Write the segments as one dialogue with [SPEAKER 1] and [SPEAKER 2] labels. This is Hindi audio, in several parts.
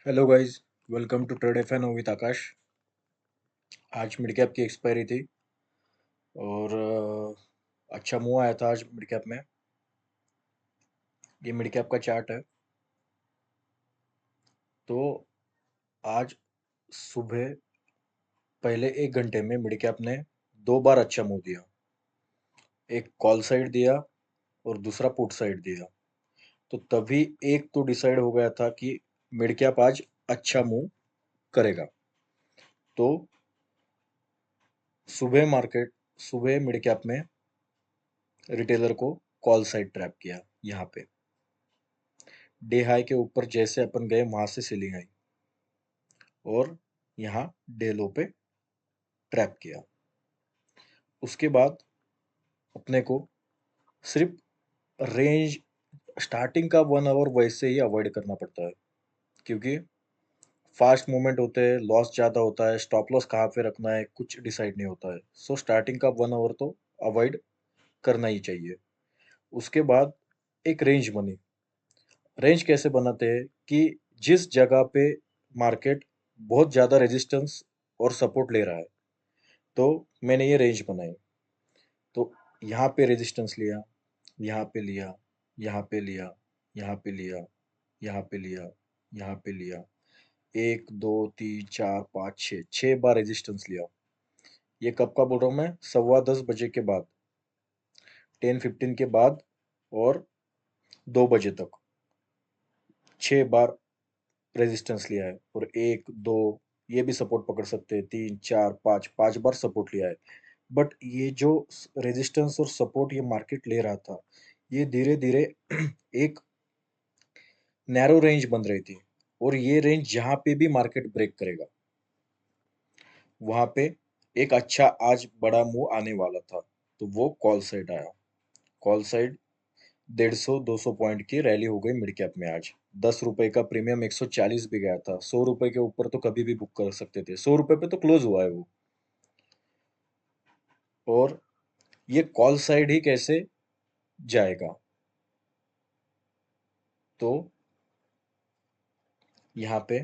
[SPEAKER 1] Hello guys. Welcome to trade F N with Aakash. आज मिड कैप की एक्सपायरी थी और अच्छा मूव आया था आज मिड कैप में। ये मिड कैप का चार्ट है। तो आज सुबह पहले 1 घंटे में मिड कैप ने 2 बार अच्छा मूव दिया। एक कॉल साइड दिया और दूसरा पुट साइड दिया। तो तभी एक तो डिसाइड हो गया था कि मिड कैप आज अच्छा मूव करेगा। तो सुबह मिड कैप में रिटेलर को कॉल साइड ट्रैप किया। यहाँ पे डे हाई के ऊपर जैसे अपन गए वहां से सेलिंग आई और यहाँ डे लो पे ट्रैप किया। उसके बाद अपने को सिर्फ रेंज स्टार्टिंग का 1 आवर वैसे ही अवॉइड करना पड़ता है, क्योंकि फास्ट मूवमेंट होते हैं, लॉस ज़्यादा होता है, स्टॉप लॉस कहाँ पे रखना है कुछ डिसाइड नहीं होता है। सो स्टार्टिंग का 1 आवर तो अवॉइड करना ही चाहिए। उसके बाद एक रेंज बनी। रेंज कैसे बनाते हैं कि जिस जगह पे मार्केट बहुत ज़्यादा रेजिस्टेंस और सपोर्ट ले रहा है, तो मैंने ये रेंज बनाई। तो यहाँ पे रेजिस्टेंस लिया, यहाँ पे लिया, यहाँ पे लिया, यहाँ पे लिया, यहाँ पे लिया, यहाँ पे लिया, 1 2 3 4 5 6 6 बार रेजिस्टेंस लिया। ये कब का बोल रहा हूँ मैं? 10:15 बजे के बाद, 10:15 के बाद और 2 बजे तक 6 बार रेजिस्टेंस लिया है। और 1 2, ये भी सपोर्ट पकड़ सकते हैं, 3 4 5 5 बार सपोर्ट लिया है। बट ये जो रेजिस्टेंस और सपोर्ट ये मार्केट ले रहा था, ये धीरे धीरे एक नैरो रेंज बन रही थी। और ये रेंज जहां पे भी मार्केट ब्रेक करेगा वहां पे एक अच्छा आज बड़ा मूव आने वाला था। तो वो कॉल साइड आया। कॉल साइड 150 200 पॉइंट की रैली हो गई मिड कैप में आज। 10 रुपए का प्रीमियम 140 भी गया था। 100 रुपए के ऊपर तो कभी भी बुक कर सकते थे। 100 रुपए पे तो क्लोज हुआ है वो। और ये कॉल साइड ही कैसे जाएगा? तो यहाँ पे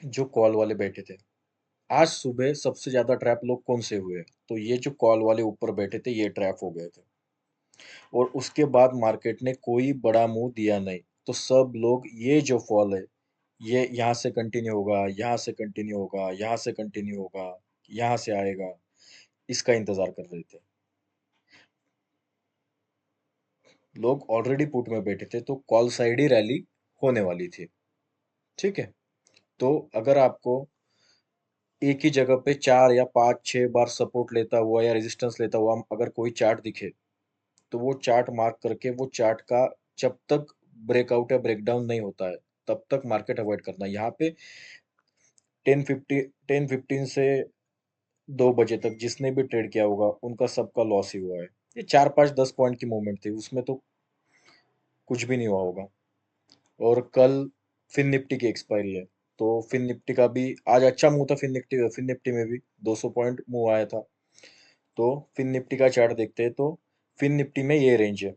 [SPEAKER 1] जो कॉल वाले बैठे थे, आज सुबह सबसे ज्यादा ट्रैप लोग कौन से हुए? तो ये जो कॉल वाले ऊपर बैठे थे ये ट्रैप हो गए थे। और उसके बाद मार्केट ने कोई बड़ा मूव दिया नहीं। तो सब लोग ये जो फॉल है, ये यहाँ से कंटिन्यू होगा, यहाँ से कंटिन्यू होगा, यहाँ से कंटिन्यू होगा, यहाँ से आएगा, इसका इंतजार कर रहे थे। लोग ऑलरेडी पुट में बैठे थे, तो कॉल साइड ही रैली होने वाली थी। ठीक है। तो अगर आपको एक ही जगह पे 4 या 5 6 बार सपोर्ट लेता हुआ या रेजिस्टेंस लेता हुआ अगर कोई चार्ट दिखे, तो वो चार्ट मार्क करके वो चार्ट का जब तक ब्रेकआउट या ब्रेकडाउन नहीं होता है तब तक मार्केट अवॉइड करना है। यहाँ पे 10:15 से 2 बजे तक जिसने भी ट्रेड किया होगा उनका सबका लॉस ही हुआ है। ये 4 5 10 पॉइंट की मूवमेंट थी, उसमें तो कुछ भी नहीं हुआ होगा। और कल फिन निफ्टी की एक्सपायरी है। तो फिन निफ्टी का भी आज अच्छा मूव था। फिन निफ्टी में भी 200 पॉइंट मूव आया था। तो फिन निफ्टी का चार्ट देखते हैं। तो फिन निफ्टी में ये रेंज है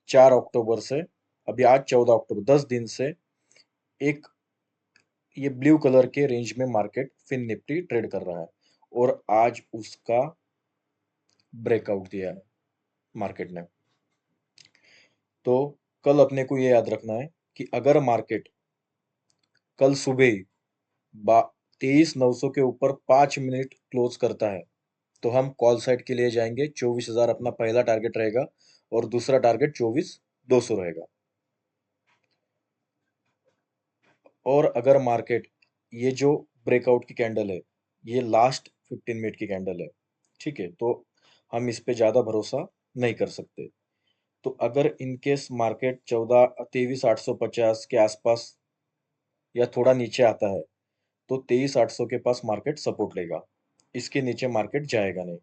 [SPEAKER 1] 4 अक्टूबर से अभी आज 14 अक्टूबर, 10 दिन से एक ये ब्लू कलर के रेंज में मार्केट फिन निफ्टी ट्रेड कर रहा है। और आज उसका ब्रेकआउट दिया है मार्केट ने। तो कल अपने को ये याद रखना है कि अगर मार्केट कल सुबह ही 23,900 के ऊपर 5 मिनट क्लोज करता है, तो हम कॉल साइड के लिए जाएंगे। 24,000 अपना पहला टारगेट रहेगा और दूसरा टारगेट 24,200 रहेगा। और अगर मार्केट ये जो ब्रेकआउट की कैंडल है, ये लास्ट 15 मिनट की कैंडल है, ठीक है, तो हम इस पे ज़्यादा भरोसा नहीं कर सकते। तो अगर इनकेस मार्केट 23,850 के आसपास या थोड़ा नीचे आता है, तो 23,800 के पास मार्केट सपोर्ट लेगा। इसके नीचे मार्केट जाएगा नहीं।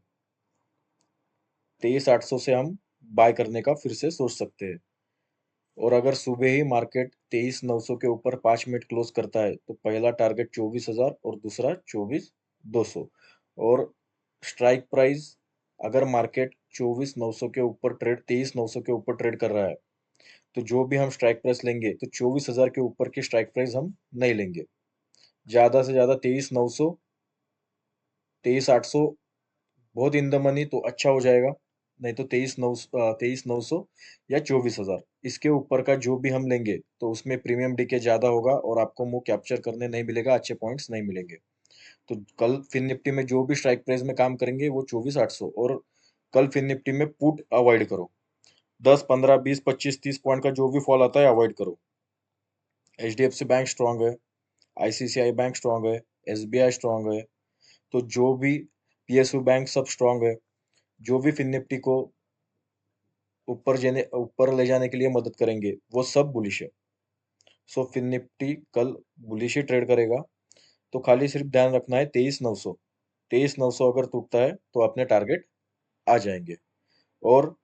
[SPEAKER 1] 23,800 से हम बाय करने का फिर से सोच सकते हैं। और अगर सुबह ही मार्केट 23,900 के ऊपर 5 मिनट क्लोज करता है, तो पहला टारगेट 24,000 और दूसरा 24,200। और स्ट्राइक प्राइस, अगर मार्केट 24,900 के ऊपर ट्रेड 23,900 के ऊपर ट्रेड कर रहा है, तो जो भी हम स्ट्राइक प्राइस लेंगे तो 24,000 के ऊपर की स्ट्राइक प्राइस हम नहीं लेंगे। ज़्यादा से ज़्यादा 23,900, 23,800 बहुत इन द मनी तो अच्छा हो जाएगा। नहीं तो 23,900 या 24,000 इसके ऊपर का जो भी हम लेंगे तो उसमें प्रीमियम डीके ज़्यादा होगा और आपको वो कैप्चर करने नहीं मिलेगा, अच्छे पॉइंट्स नहीं मिलेंगे। तो कल फिन निफ्टी में जो भी स्ट्राइक प्राइस में काम करेंगे वो 24,800, और कल फिन निफ्टी में पुट अवॉइड करो। 10, 15, 20, 25, 30 पॉइंट का जो भी फॉल आता है अवॉइड करो। HDFC बैंक स्ट्रांग है, ICICI बैंक स्ट्रांग है, SBI स्ट्रांग है। तो जो भी PSU बैंक सब स्ट्रांग है। जो भी फिन निफ्टी को ऊपर ले जाने के लिए मदद करेंगे वो सब बुलिश है। सो फिन निफ्टी कल बुलिश ही ट्रेड करेगा। तो खाली सिर्फ ध्यान रखना है 23,900, 23,900 अगर टूटता है तो अपने टारगेट आ जाएंगे। और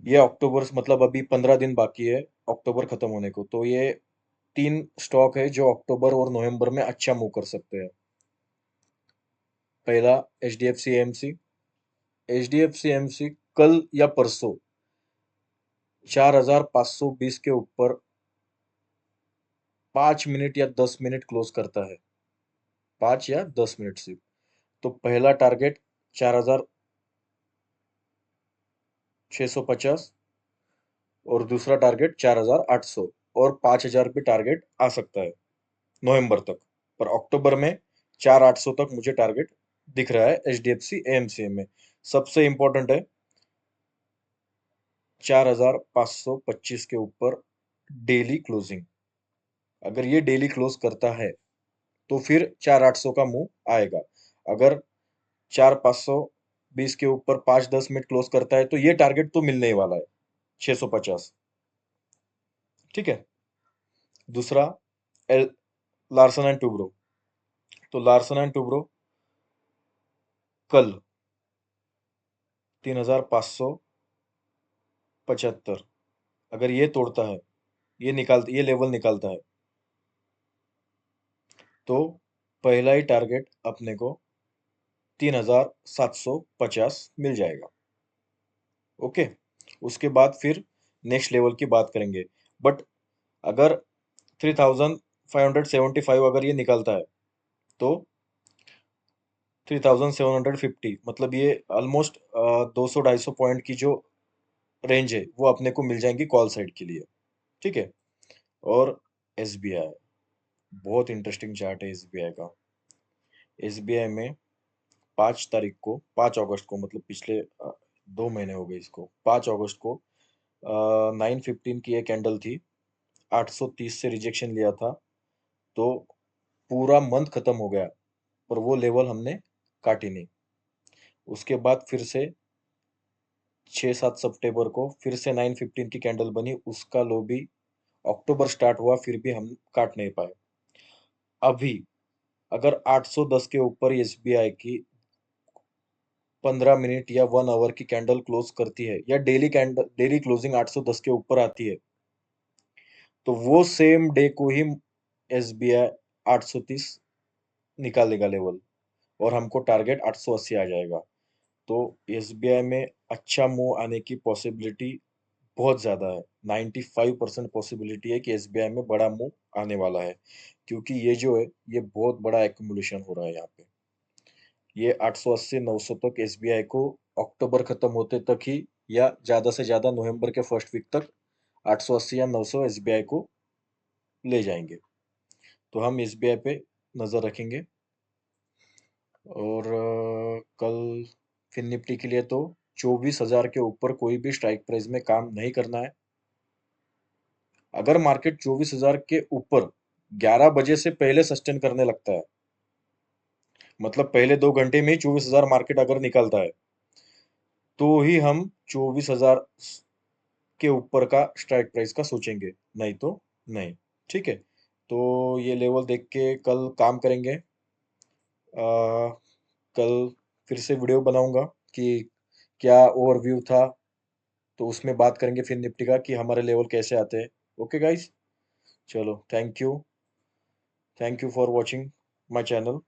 [SPEAKER 1] ये अक्टूबर मतलब अभी 15 दिन बाकी है अक्टूबर खत्म होने को, तो ये 3 स्टॉक है जो अक्टूबर और नवंबर में अच्छा मूव कर सकते हैं। पहला HDFC AMC। HDFC AMC कल या परसों 4,520 के ऊपर 5 मिनट या 10 मिनट क्लोज करता है, 5 या 10 मिनट सिर्फ। तो पहला टारगेट 4,650 और दूसरा टारगेट 4,800 और 5,000 भी टारगेट आ सकता है नवंबर तक। पर अक्टूबर में 4,800 तक मुझे टारगेट दिख रहा है HDFC AMC में। सबसे इंपॉर्टेंट है 4,525 के ऊपर डेली क्लोजिंग। अगर ये डेली क्लोज करता है तो फिर 4,800 का मूव आएगा। अगर 4,520 के ऊपर 5-10 मिनट क्लोज करता है तो ये टारगेट तो मिलने ही वाला है 650। ठीक है। दूसरा एल लार्सन एंड टूब्रो। तो लार्सन एंड टूब्रो कल 3,575 अगर ये तोड़ता है, ये लेवल निकालता है तो पहला ही टारगेट अपने को 3,750 मिल जाएगा। ओके। उसके बाद फिर नेक्स्ट लेवल की बात करेंगे। बट अगर 3,575 अगर ये निकलता है तो 3,750 मतलब ये ऑलमोस्ट 200-250 पॉइंट की जो रेंज है वो अपने को मिल जाएंगी कॉल साइड के लिए। ठीक है। और SBI बहुत इंटरेस्टिंग चार्ट है SBI का। SBI में 5 तारीख को, 5 अगस्त को, मतलब पिछले 2 महीने हो गए इसको, 5 अगस्त को 9:15 की एक कैंडल थी, 830 से रिजेक्शन लिया था। तो पूरा मंथ खत्म हो गया पर वो लेवल हमने काटी नहीं। उसके बाद फिर से 6-7 सितंबर को फिर से 9:15 की कैंडल बनी, उसका लो भी अक्टूबर स्टार्ट हुआ फिर भी हम काट नहीं पाए। अभी अगर 810 के ऊपर SBI की 15 मिनट या 1 आवर की कैंडल क्लोज करती है या डेली क्लोजिंग 810 के ऊपर आती है तो वो सेम डे को ही SBI 830 निकालेगा लेवल और हमको टारगेट 880 आ जाएगा। तो SBI में अच्छा मूव आने की पॉसिबिलिटी बहुत ज़्यादा है। 95% पॉसिबिलिटी है कि SBI में बड़ा मूव आने वाला है, क्योंकि ये जो है ये बहुत बड़ा एक्यूमुलेशन हो रहा है यहाँ पे। ये 880-900 तक SBI को अक्टूबर खत्म होते तक ही या ज़्यादा से ज़्यादा नवंबर के फर्स्ट वीक तक 880 या 900 SBI को ले जाएंगे। तो हम SBI पे नज़र रखेंगे। और कल फिन निफ्टी के लिए तो 24,000 के ऊपर कोई भी स्ट्राइक प्राइस में काम नहीं करना है। अगर मार्केट 24,000 के ऊपर 11 बजे से पहले सस्टेन करने लगता है, मतलब पहले 2 घंटे में ही 24,000 मार्केट अगर निकलता है तो ही हम 24,000 के ऊपर का स्ट्राइक प्राइस का सोचेंगे, नहीं तो नहीं। ठीक है। तो ये लेवल देख के कल काम करेंगे। आ, कल फिर से वीडियो बनाऊंगा कि क्या ओवरव्यू था, तो उसमें बात करेंगे फिर निफ्टी का कि हमारे लेवल कैसे आते हैं। ओके गाइस, चलो thank you for watching my channel.